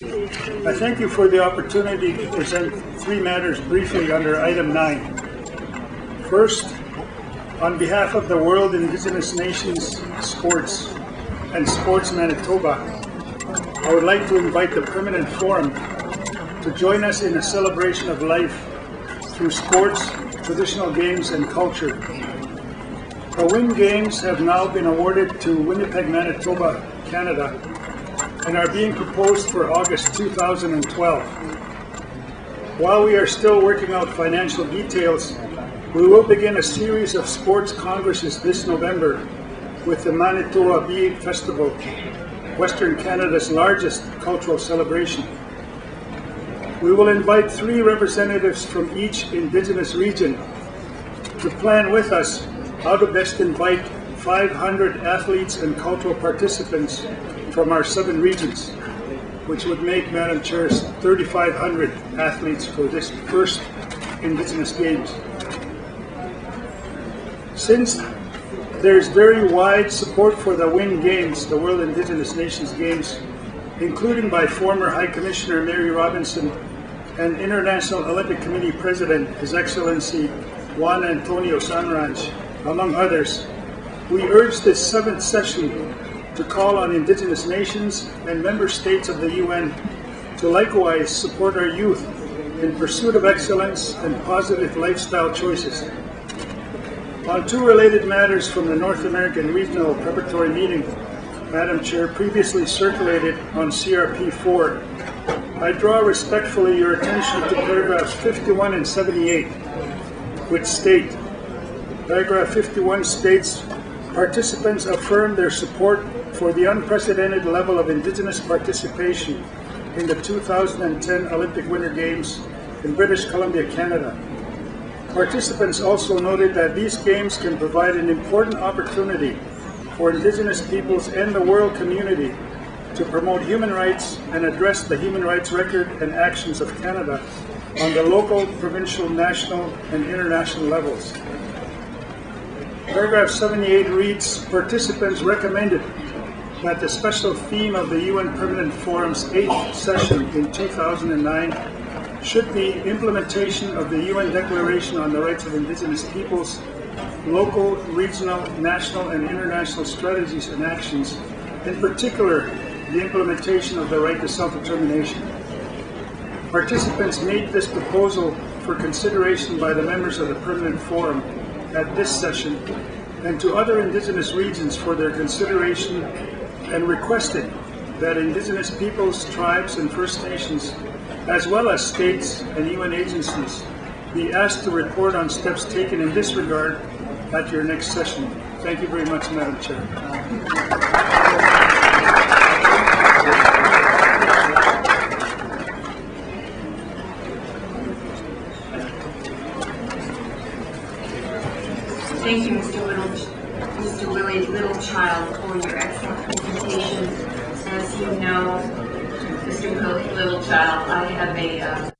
I thank you for the opportunity to present three matters briefly under item 9. First, on behalf of the World Indigenous Nations Sports and Sports Manitoba, I would like to invite the Permanent Forum to join us in a celebration of life through sports, traditional games, and culture. The WIN Games have now been awarded to Winnipeg, Manitoba, Canada, and are being proposed for August 2012. While we are still working out financial details, we will begin a series of sports congresses this November with the Manitoba Bee Festival, Western Canada's largest cultural celebration. We will invite 3 representatives from each Indigenous region to plan with us how to best invite 500 athletes and cultural participants from our 7 regions, which would make, Madam Chair, 3,500 athletes for this first Indigenous Games. Since there's very wide support for the WIN Games, the World Indigenous Nations Games, including by former High Commissioner Mary Robinson and International Olympic Committee President, His Excellency Juan Antonio Sanranch, among others, we urge this 7th session to call on Indigenous nations and member states of the UN to likewise support our youth in pursuit of excellence and positive lifestyle choices. On 2 related matters from the North American Regional Preparatory Meeting, Madam Chair, previously circulated on CRP 4, I draw respectfully your attention to paragraphs 51 and 78, which state, paragraph 51 states, participants affirm their support for the unprecedented level of Indigenous participation in the 2010 Olympic Winter Games in British Columbia, Canada. Participants also noted that these games can provide an important opportunity for Indigenous peoples and the world community to promote human rights and address the human rights record and actions of Canada on the local, provincial, national, and international levels. Paragraph 78 reads, participants recommended that the special theme of the UN Permanent Forum's 8th session in 2009 should be implementation of the UN Declaration on the Rights of Indigenous Peoples, local, regional, national, and international strategies and actions, in particular, the implementation of the right to self-determination. Participants made this proposal for consideration by the members of the Permanent Forum at this session and to other Indigenous regions for their consideration, and requested that Indigenous peoples, tribes, and First Nations, as well as states and UN agencies, be asked to report on steps taken in this regard at your next session. Thank you very much, Madam Chair. Thank you, Mr. Willie Littlechild, for your excellent presentation. As you know, Mr. Willie Littlechild, I have a